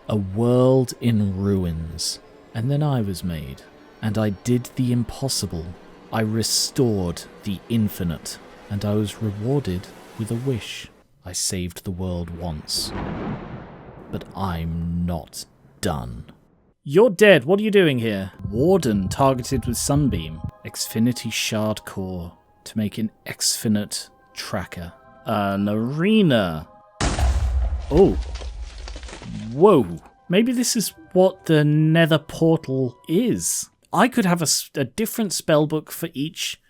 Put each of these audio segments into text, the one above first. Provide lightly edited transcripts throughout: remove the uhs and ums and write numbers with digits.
A world in ruins. And then I was made. And I did the impossible. I restored the infinite. And I was rewarded with a wish. I saved the world once. But I'm not done. You're dead. What are you doing here? Warden targeted with Sunbeam. Xfinity Shard Core to make an Xfinite tracker. An arena. Oh. Whoa. Maybe this is what the Nether portal is. I could have a different spellbook for each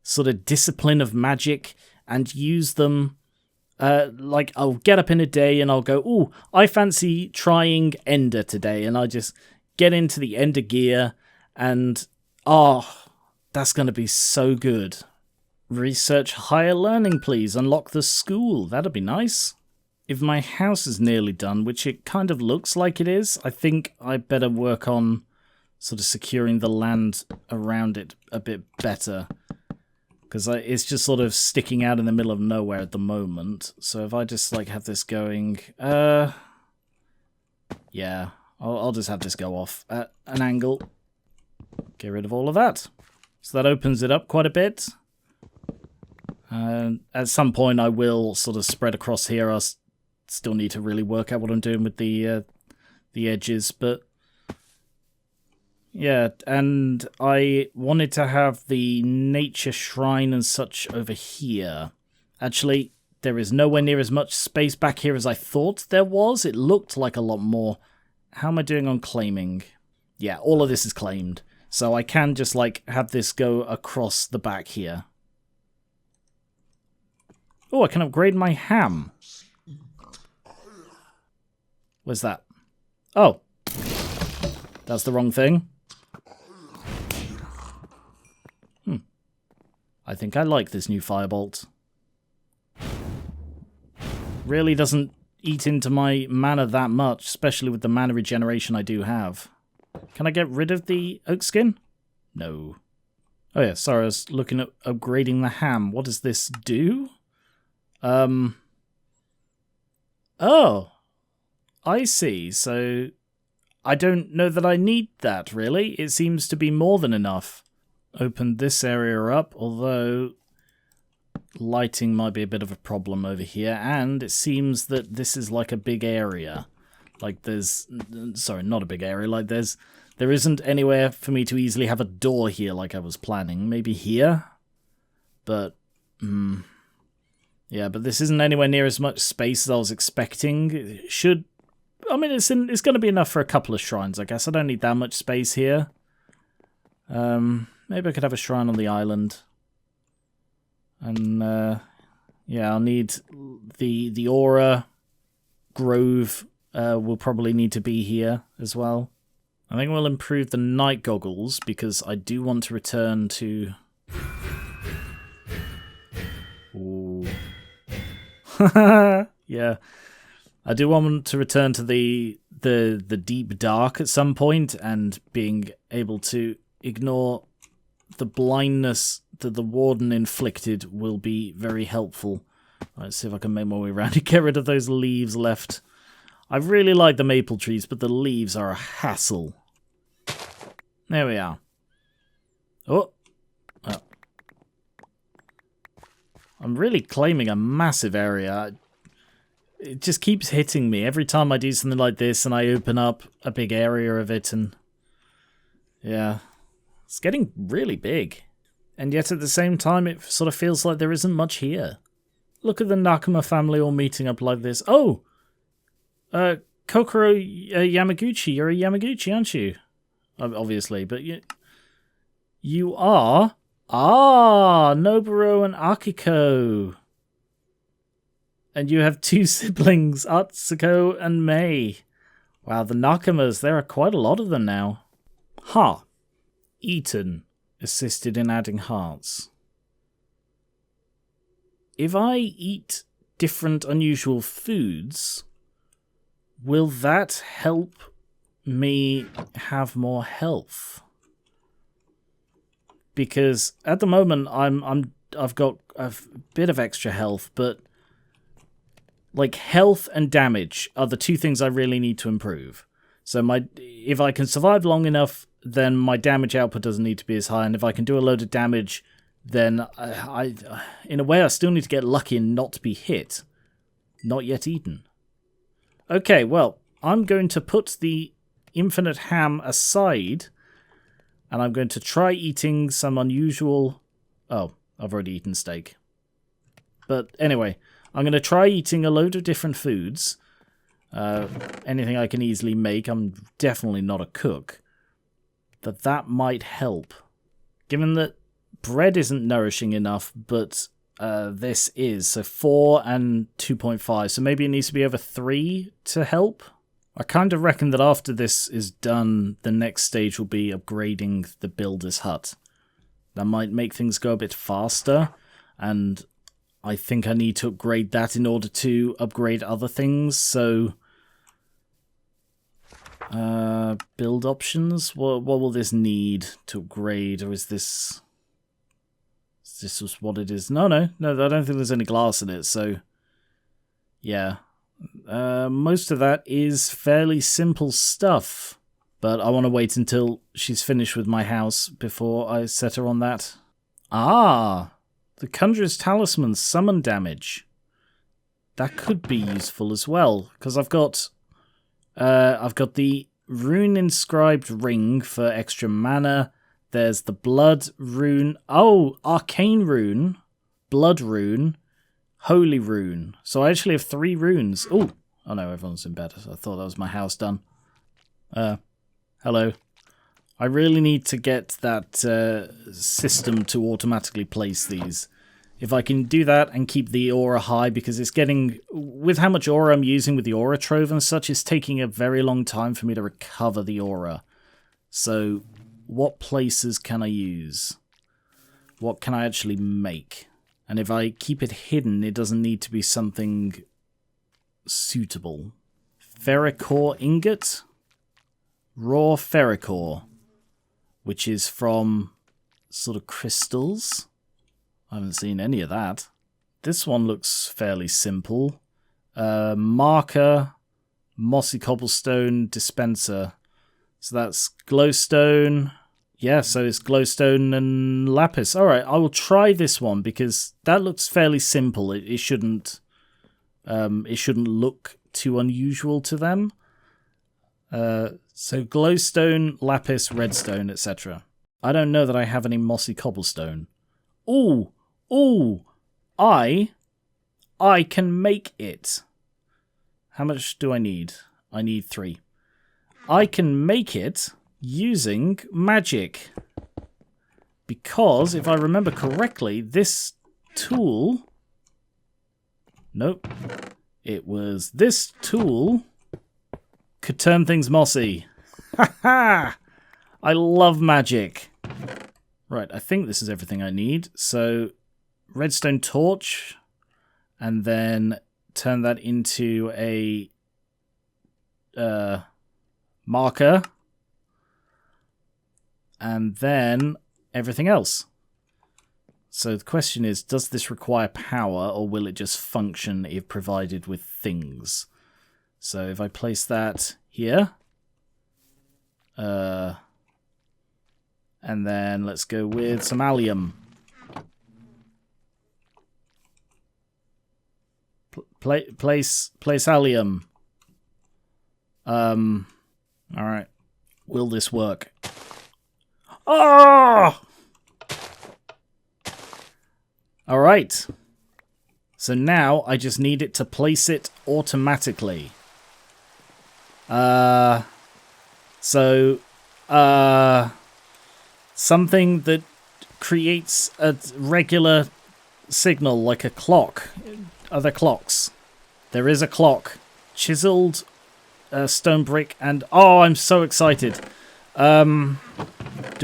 sort of discipline of magic and use them. Like, I'll get up in a day and I'll go, ooh, I fancy trying Ender today. And I just get into the Ender gear and, that's going to be so good. Research higher learning, please. Unlock the school. That'd be nice. If my house is nearly done, which it kind of looks like it is, I think I better work on sort of securing the land around it a bit better. Because it's just sort of sticking out in the middle of nowhere at the moment. So if I just like have this going... yeah, I'll just have this go off at an angle. Get rid of all of that. So that opens it up quite a bit. At some point I will sort of spread across here. I still need to really work out what I'm doing with the edges, but... yeah, and I wanted to have the nature shrine and such over here. Actually, there is nowhere near as much space back here as I thought there was. It looked like a lot more. How am I doing on claiming? Yeah, all of this is claimed. So I can just, like, have this go across the back here. Oh, I can upgrade my ham. Where's that? Oh. That's the wrong thing. I think I like this new firebolt. Really doesn't eat into my mana that much, especially with the mana regeneration I do have. Can I get rid of the oak skin? No. Oh yeah, sorry, I was looking at upgrading the ham. What does this do? Oh, I see. So I don't know that I need that, really. It seems to be more than enough. Open this area up, although lighting might be a bit of a problem over here, and it seems that this is like a big area. Like there's... sorry, not a big area. Like there isn't anywhere for me to easily have a door here like I was planning. Maybe here? But... yeah, but this isn't anywhere near as much space as I was expecting. It should... I mean, it's going to be enough for a couple of shrines, I guess. I don't need that much space here. Maybe I could have a shrine on the island. And, yeah, I'll need the aura grove will probably need to be here as well. I think we'll improve the night goggles because I do want to return to... Ooh. Yeah. I do want to return to the deep dark at some point, and being able to ignore the blindness that the warden inflicted will be very helpful. Let's see if I can make my way around and get rid of those leaves left. I really like the maple trees, but the leaves are a hassle. There we are. Oh. I'm really claiming a massive area. It just keeps hitting me every time I do something like this and I open up a big area of it, and yeah, it's getting really big. And yet at the same time it sort of feels like there isn't much here. Look at the Nakama family all meeting up like this. Oh! Kokoro Yamaguchi, you're a Yamaguchi, aren't you? Obviously, but you are... Ah! Noburo and Akiko! And you have two siblings, Atsuko and Mei. Wow, the Nakamas, there are quite a lot of them now. Huh. Eaton assisted in adding hearts. If I eat different unusual foods, will that help me have more health? Because at the moment I've got a bit of extra health, but Like, health and damage are the two things I really need to improve. So if I can survive long enough, then my damage output doesn't need to be as high. And if I can do a load of damage, then in a way, I still need to get lucky and not be hit. Not yet eaten. Okay, well, I'm going to put the infinite ham aside, and I'm going to try eating some unusual... Oh, I've already eaten steak. But anyway, I'm going to try eating a load of different foods. Anything I can easily make. I'm definitely not a cook. But that might help. Given that bread isn't nourishing enough, but this is. So 4 and 2.5. So maybe it needs to be over 3 to help. I kind of reckon that after this is done, the next stage will be upgrading the builder's hut. That might make things go a bit faster, and I think I need to upgrade that in order to upgrade other things, so... build options? What will this need to upgrade, or is this... Is this just what it is? No, I don't think there's any glass in it, so... Yeah. Most of that is fairly simple stuff, but I want to wait until she's finished with my house before I set her on that. Ah! The Conjurer's Talisman summon damage. That could be useful as well, because I've got the Rune Inscribed Ring for extra mana. There's the Blood Rune. Oh, Arcane Rune, Blood Rune, Holy Rune. So I actually have 3 runes. Oh no, everyone's in bed. I thought that was my house done. Hello. I really need to get that system to automatically place these. If I can do that and keep the aura high, because it's getting... With how much aura I'm using with the aura trove and such, it's taking a very long time for me to recover the aura. So, what places can I use? What can I actually make? And if I keep it hidden, it doesn't need to be something suitable. Ferrocore ingot? Raw ferrocore. Which is from sort of crystals. I haven't seen any of that. This one looks fairly simple. Marker, mossy cobblestone, dispenser. So that's glowstone. Yeah, so it's glowstone and lapis. Alright, I will try this one because that looks fairly simple. It shouldn't look too unusual to them. So glowstone, lapis, redstone, etc. I don't know that I have any mossy cobblestone. Ooh, I can make it. How much do I need? I need 3. I can make it using magic. Because, if I remember correctly, this tool... Nope. It was this tool could turn things mossy. Ha ha! I love magic. Right, I think this is everything I need. So, redstone torch, and then turn that into a marker, and then everything else. So the question is, does this require power, or will it just function if provided with things? So if I place that here, and then let's go with some allium. Place allium. Alright. Will this work? Oh! Alright. So now I just need it to place it automatically. Something that creates a regular signal like a clock. Are there clocks? There is a clock. Chiseled stone brick and... Oh, I'm so excited. Do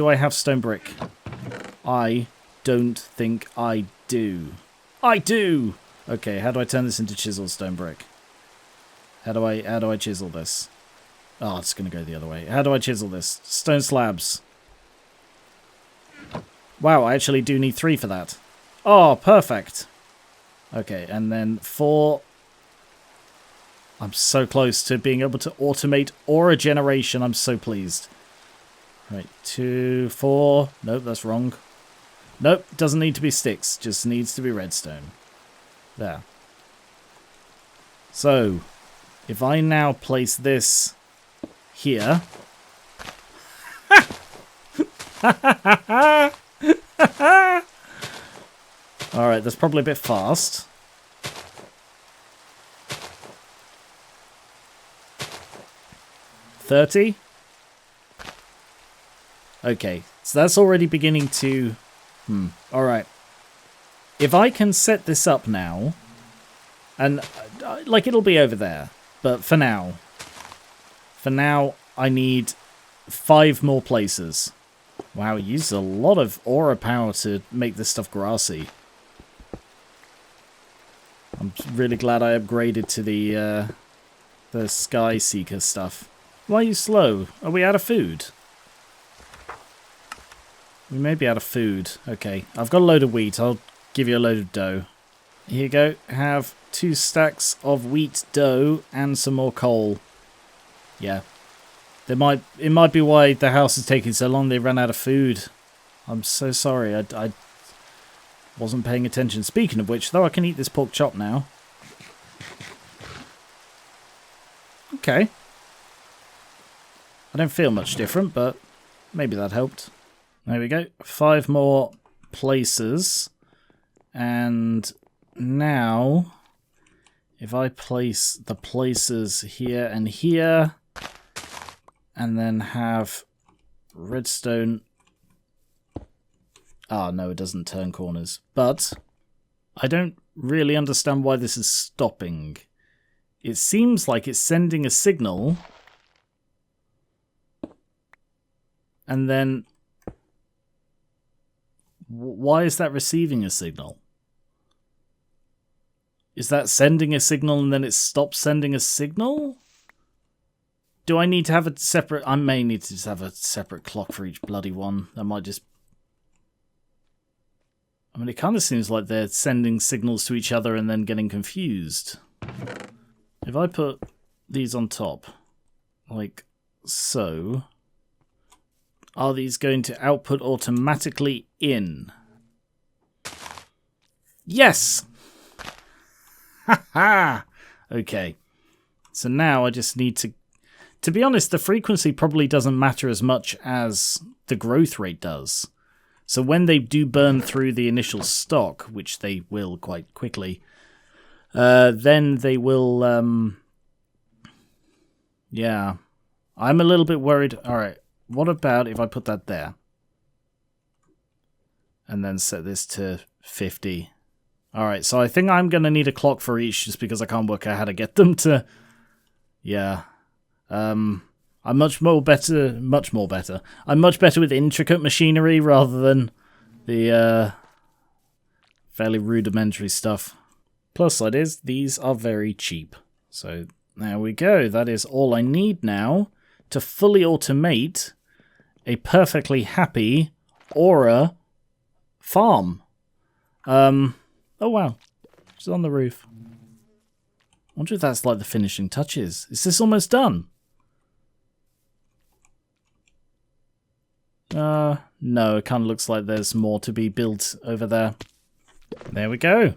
I have stone brick? I don't think I do. I do! Okay, how do I turn this into chiseled stone brick? How do I chisel this? Oh, it's going to go the other way. How do I chisel this? Stone slabs. Wow, I actually do need 3 for that. Oh, perfect. Okay, and then 4 I'm so close to being able to automate aura generation. I'm so pleased. Right, 2, 4. Nope, that's wrong. Nope, doesn't need to be sticks. Just needs to be redstone. There. So, if I now place this here... Alright, that's probably a bit fast. $30? Okay, so that's already beginning to... Alright. If I can set this up now, and, like, it'll be over there, but for now, I need 5 more places. Wow, it uses a lot of aura power to make this stuff grassy. I'm really glad I upgraded to the Sky Seeker stuff. Why are you slow? Are we out of food? We may be out of food. Okay, I've got a load of wheat. I'll give you a load of dough. Here you go. Have 2 stacks of wheat dough and some more coal. Yeah. It might be why the house is taking so long. They ran out of food. I'm so sorry. I wasn't paying attention. Speaking of which, though, I can eat this pork chop now. Okay. I don't feel much different, but maybe that helped. There we go. 5 more places. And now, if I place the places here and here, and then have redstone... Ah, no, it doesn't turn corners. But I don't really understand why this is stopping. It seems like it's sending a signal. And then... Why is that receiving a signal? Is that sending a signal and then it stops sending a signal? Do I need to have a separate... I may need to just have a separate clock for each bloody one. That might just... I mean, it kind of seems like they're sending signals to each other and then getting confused. If I put these on top, like so, are these going to output automatically in? Yes! Ha! Okay. So now I just need to... To be honest, the frequency probably doesn't matter as much as the growth rate does. So when they do burn through the initial stock, which they will quite quickly, then they will... yeah. I'm a little bit worried. Alright, what about if I put that there? And then set this to 50. Alright, so I think I'm going to need a clock for each just because I can't work out how to get them to... Yeah. I'm much better with intricate machinery rather than the fairly rudimentary stuff. Plus side is, these are very cheap. So there we go. That is all I need now to fully automate a perfectly happy aura farm. Oh wow, it's on the roof. I wonder if that's like the finishing touches. Is this almost done? No, it kind of looks like there's more to be built over there. There we go.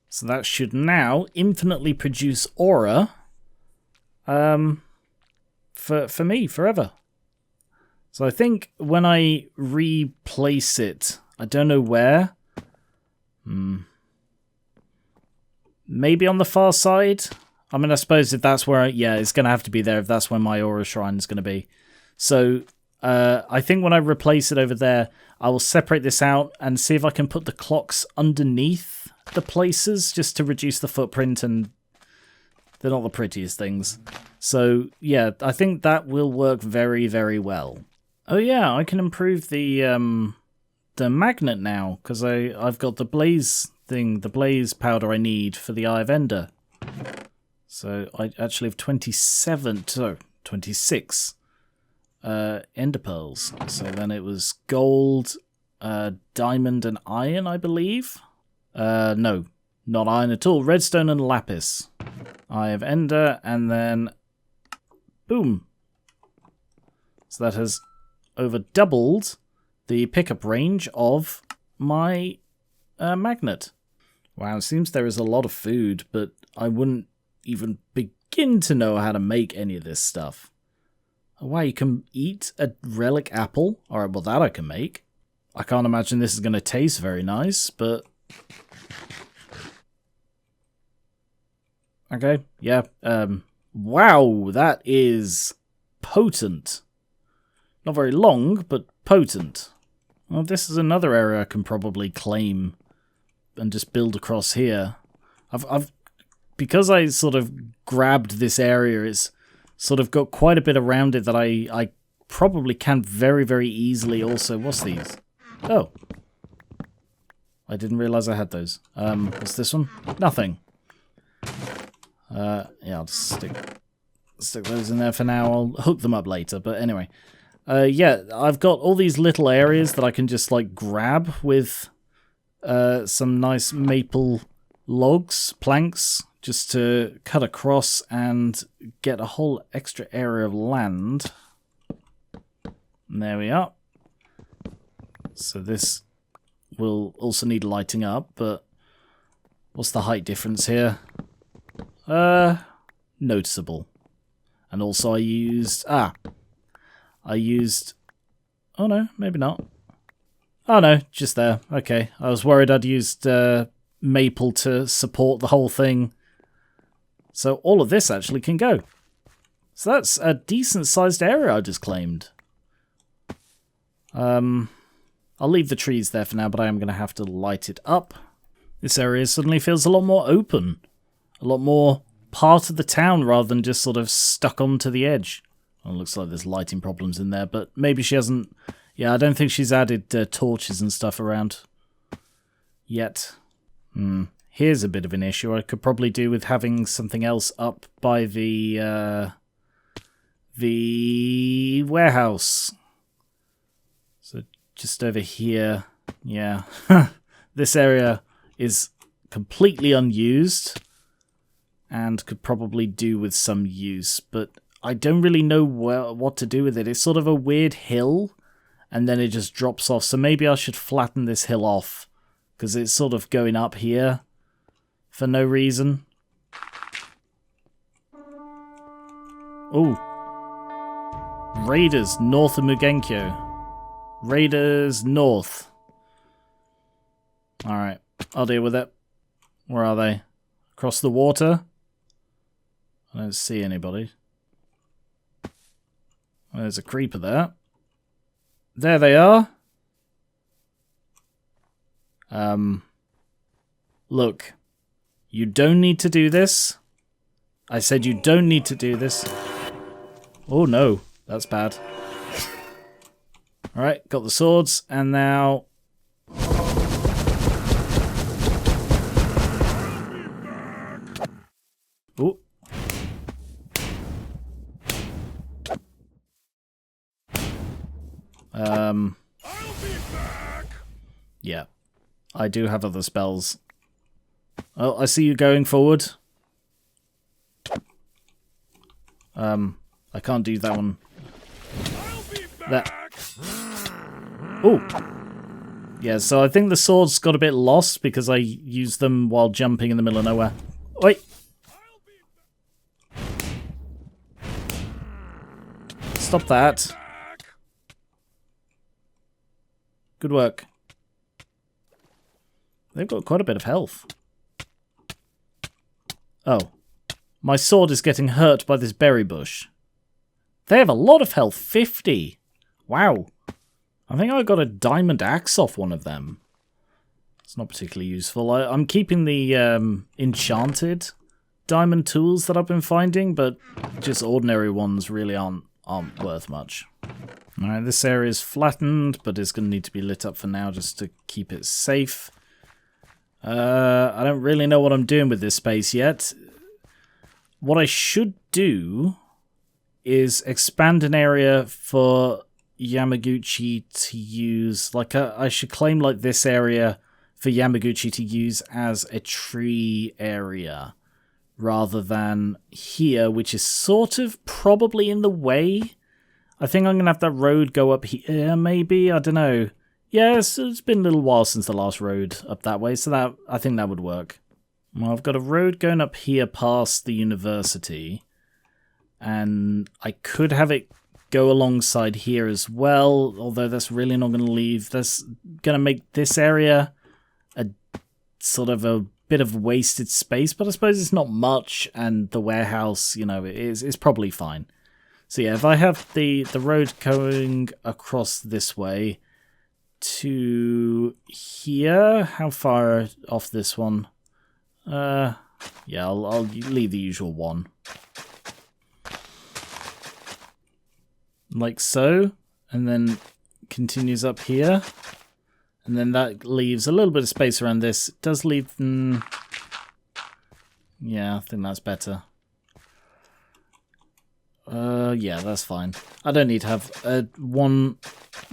So that should now infinitely produce aura for me forever. So I think when I replace it, I don't know where. Maybe on the far side? I mean, I suppose if that's where... yeah, it's going to have to be there if that's where my aura shrine is going to be. So... I think when I replace it over there, I will separate this out and see if I can put the clocks underneath the places just to reduce the footprint, and they're not the prettiest things. So, yeah, I think that will work very, very well. Oh yeah, I can improve the magnet now, because I've got the blaze thing, the blaze powder I need for the Eye of Ender. So I actually have 26 ender pearls. So then it was gold, diamond and iron, I believe. No, Not iron at all. Redstone and lapis. I have ender, and then... boom. So that has over doubled the pickup range of my magnet. Wow, it seems there is a lot of food, but I wouldn't even begin to know how to make any of this stuff. Oh, wow, you can eat a relic apple? Alright, well that I can make. I can't imagine this is going to taste very nice, but... okay, yeah. Wow, that is potent. Not very long, but potent. Well, this is another area I can probably claim and just build across here. Because I sort of grabbed this area, it's sort of got quite a bit around it that I probably can very, very easily also... what's these? Oh. I didn't realize I had those. What's this one? Nothing. Yeah, I'll just stick those in there for now. I'll hook them up later, but anyway. Yeah, I've got all these little areas that I can just, like, grab with some nice maple logs, planks, just to cut across and get a whole extra area of land. And there we are. So this will also need lighting up, but what's the height difference here? Noticeable. And also I used... oh no, maybe not. Oh no, just there. Okay, I was worried I'd used maple to support the whole thing. So all of this actually can go. So that's a decent sized area I just claimed. I'll leave the trees there for now, but I am going to have to light it up. This area suddenly feels a lot more open. A lot more part of the town rather than just sort of stuck onto the edge. Well, it looks like there's lighting problems in there, but maybe she hasn't... yeah, I don't think she's added torches and stuff around yet. Here's a bit of an issue. I could probably do with having something else up by the warehouse. So just over here, yeah. This area is completely unused and could probably do with some use, but I don't really know what to do with it. It's sort of a weird hill, and then it just drops off. So maybe I should flatten this hill off, because it's sort of going up here for no reason. Ooh. Raiders north of Mugenkyo. Raiders north. Alright, I'll deal with it. Where are they? Across the water? I don't see anybody. There's a creeper there. There they are. Look. You don't need to do this. I said you don't need to do this. Oh no, that's bad. Alright, got the swords, and now... ooh. Yeah. I do have other spells. Oh, I see you going forward. I can't do that one. That. Oh. Yeah, so I think the swords got a bit lost because I used them while jumping in the middle of nowhere. Oi! Stop that. Good work. They've got quite a bit of health. Oh. My sword is getting hurt by this berry bush. They have a lot of health. 50. Wow. I think I got a diamond axe off one of them. It's not particularly useful. I'm keeping the enchanted diamond tools that I've been finding, but just ordinary ones really aren't worth much. Alright, this area is flattened, but it's going to need to be lit up for now just to keep it safe. I don't really know what I'm doing with this space yet. What I should do is expand an area for Yamaguchi to use. Like, I should claim like this area for Yamaguchi to use as a tree area rather than here, which is sort of probably in the way. I think I'm going to have that road go up here, maybe? I don't know. Yeah, it's been a little while since the last road up that way, so I think that would work. Well, I've got a road going up here past the university, and I could have it go alongside here as well, although that's really not going to leave. That's going to make this area a sort of a bit of wasted space, but I suppose it's not much, and the warehouse, you know, is probably fine. So yeah, if I have the road going across this way to here, how far off this one? Yeah, I'll leave the usual one. Like so, and then continues up here. And then that leaves a little bit of space around this. It does leave... yeah, I think that's better. Yeah, that's fine. I don't need to have a 1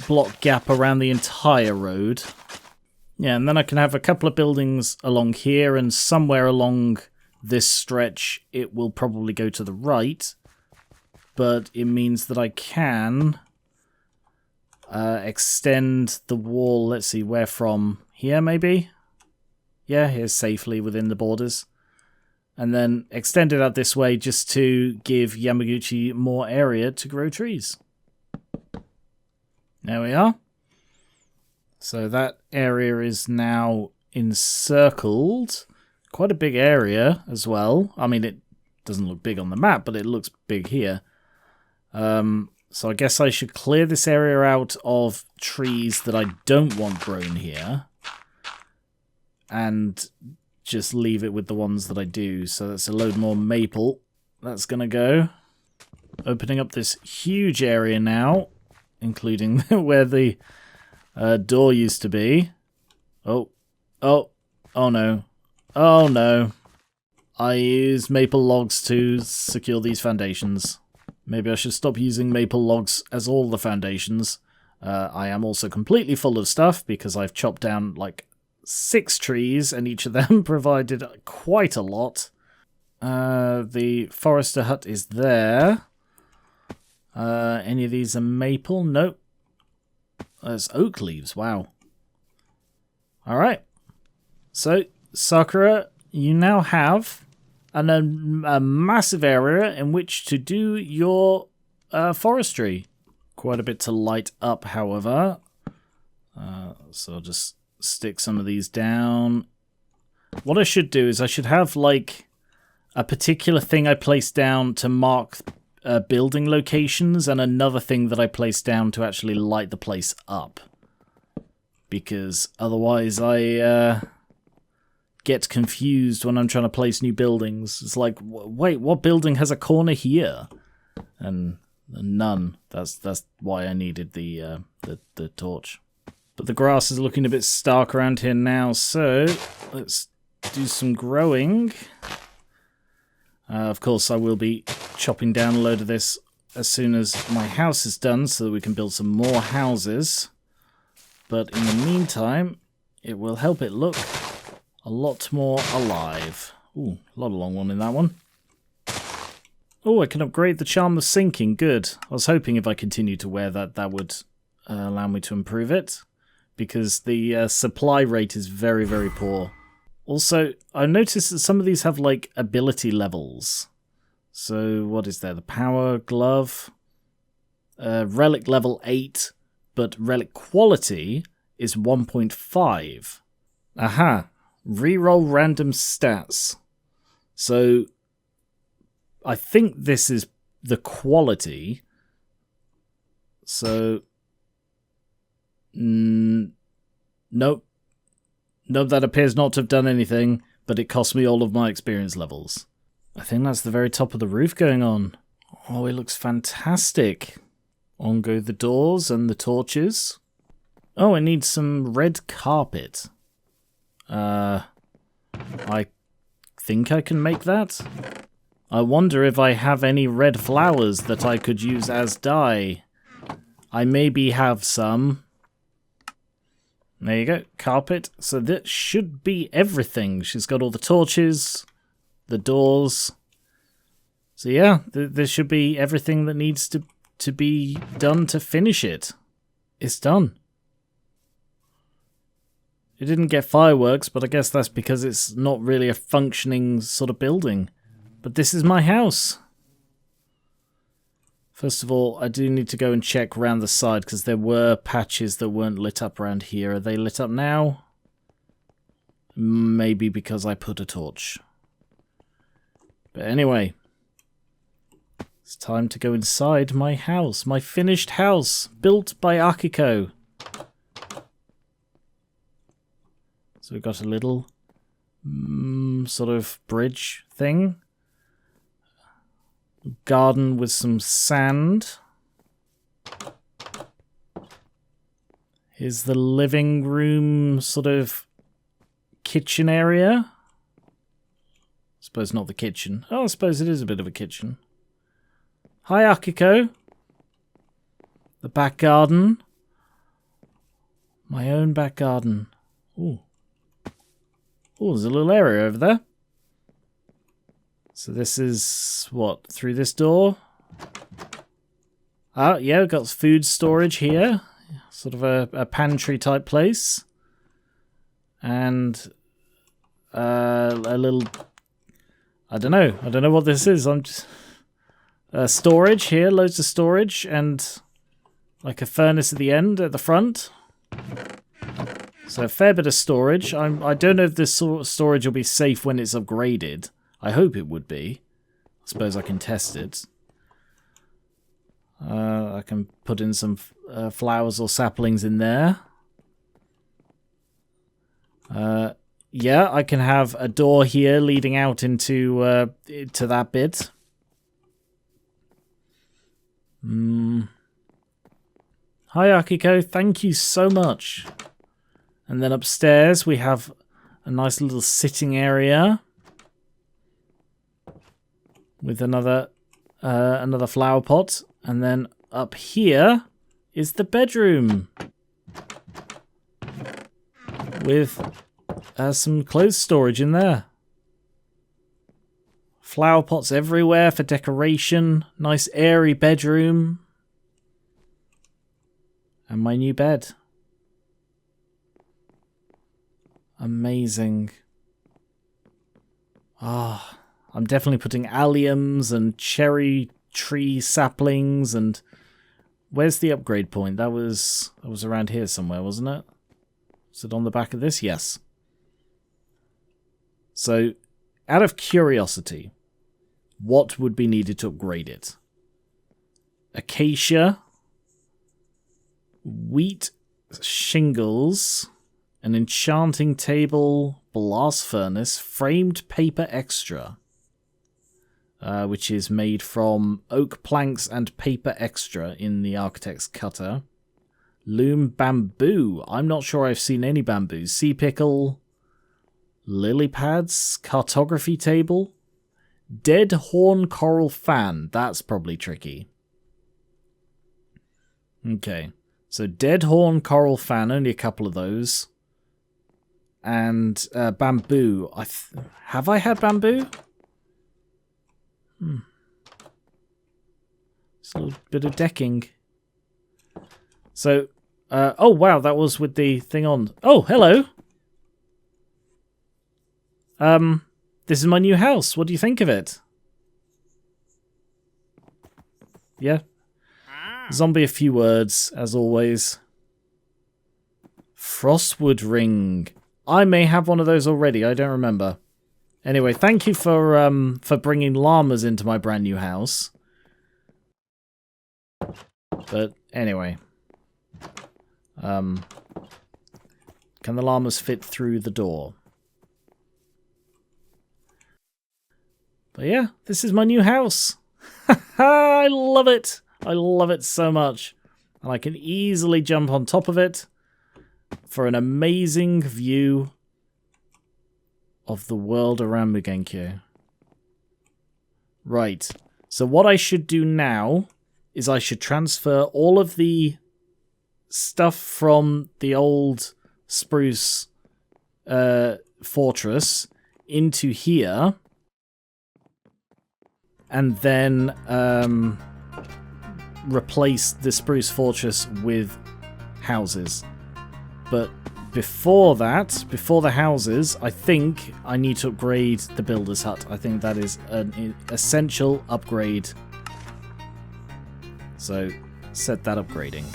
block gap around the entire road. Yeah, and then I can have a couple of buildings along here, and somewhere along this stretch it will probably go to the right. But it means that I can extend the wall, let's see, where from? Here, maybe? Yeah, here's safely within the borders. And then extend it out this way just to give Yamaguchi more area to grow trees. There we are. So that area is now encircled. Quite a big area as well. I mean, it doesn't look big on the map, but it looks big here. So I guess I should clear this area out of trees that I don't want grown here. And just leave it with the ones that I do. So that's a load more maple. That's going to go. Opening up this huge area now, including where the door used to be. Oh no. Oh no. I use maple logs to secure these foundations. Maybe I should stop using maple logs as all the foundations. I am also completely full of stuff because I've chopped down like 6 trees, and each of them provided quite a lot. The forester hut is there. Any of these are maple? Nope. There's oak leaves, wow. Alright. So, Sakura, you now have a massive area in which to do your forestry. Quite a bit to light up, however. So I'll just stick some of these down. What I should do is I should have like a particular thing I place down to mark building locations, and another thing that I place down to actually light the place up. Because otherwise I get confused when I'm trying to place new buildings. It's like, wait, what building has a corner here? And none. That's why I needed the torch. But the grass is looking a bit stark around here now, so let's do some growing. Of course, I will be chopping down a load of this as soon as my house is done, so that we can build some more houses. But in the meantime, it will help it look a lot more alive. Ooh, a lot of long one in that one. Oh, I can upgrade the charm of sinking. Good. I was hoping if I continue to wear that, that would allow me to improve it, because the supply rate is very, very poor. Also, I noticed that some of these have, like, ability levels. So, what is there? The power glove. Relic level 8, but relic quality is 1.5. Aha. Reroll random stats. So, I think this is the quality. So, nope. Nope, that appears not to have done anything, but it cost me all of my experience levels. I think that's the very top of the roof going on. Oh, it looks fantastic. On go the doors and the torches. Oh, it needs some red carpet. I think I can make that. I wonder if I have any red flowers that I could use as dye. I maybe have some. There you go, carpet. So that should be everything. She's got all the torches, the doors. So yeah, there should be everything that needs to be done to finish it. It's done. It didn't get fireworks, but I guess that's because it's not really a functioning sort of building. But this is my house. First of all, I do need to go and check around the side because there were patches that weren't lit up around here. Are they lit up now? Maybe because I put a torch. But anyway, it's time to go inside my house. My finished house, built by Akiko. So we've got a little sort of bridge thing. Garden with some sand. Here's the living room sort of kitchen area. I suppose not the kitchen. Oh, I suppose it is a bit of a kitchen. Hi, Akiko. The back garden. My own back garden. Ooh. Oh, there's a little area over there. So this is, what, through this door? Oh, yeah, we've got food storage here. Sort of a pantry type place. And a little... I don't know what this is. I'm just... storage here, loads of storage, and like a furnace at the end, at the front. So a fair bit of storage. I don't know if this storage will be safe when it's upgraded. I hope it would be. I suppose I can test it. I can put in some flowers or saplings in there. Yeah, I can have a door here leading out into to that bit. Hi, Akiko. Thank you so much. And then upstairs we have a nice little sitting area with another flower pot, and then up here is the bedroom with some clothes storage in there. Flower pots everywhere for decoration. Nice airy bedroom. And my new bed. Amazing. Ah, I'm definitely putting alliums and cherry tree saplings and... Where's the upgrade point? That was around here somewhere, wasn't it? Is it on the back of this? Yes. So, out of curiosity, what would be needed to upgrade it? Acacia, wheat shingles, an enchanting table, blast furnace, framed paper extra, which is made from oak planks and paper extra in the architect's cutter. Loom bamboo. I'm not sure I've seen any bamboo. Sea pickle, lily pads, cartography table, dead horn coral fan. That's probably tricky. Okay, so dead horn coral fan, only a couple of those. And bamboo. Have I had bamboo? It's a little bit of decking. So, oh wow, that was with the thing on. Oh, hello. This is my new house. What do you think of it? Yeah. Zombie a few words, as always. Frostwood ring. I may have one of those already. I don't remember. Anyway, thank you for bringing llamas into my brand new house. But anyway, can the llamas fit through the door? But yeah, this is my new house. I love it. I love it so much. And I can easily jump on top of it for an amazing view of the world around Mugenkyo. Right. So what I should do now is I should transfer all of the stuff from the old spruce fortress into here, and then replace the spruce fortress with houses. But before that, before the houses, I think I need to upgrade the builder's hut. I think that is an essential upgrade. So, set that upgrading.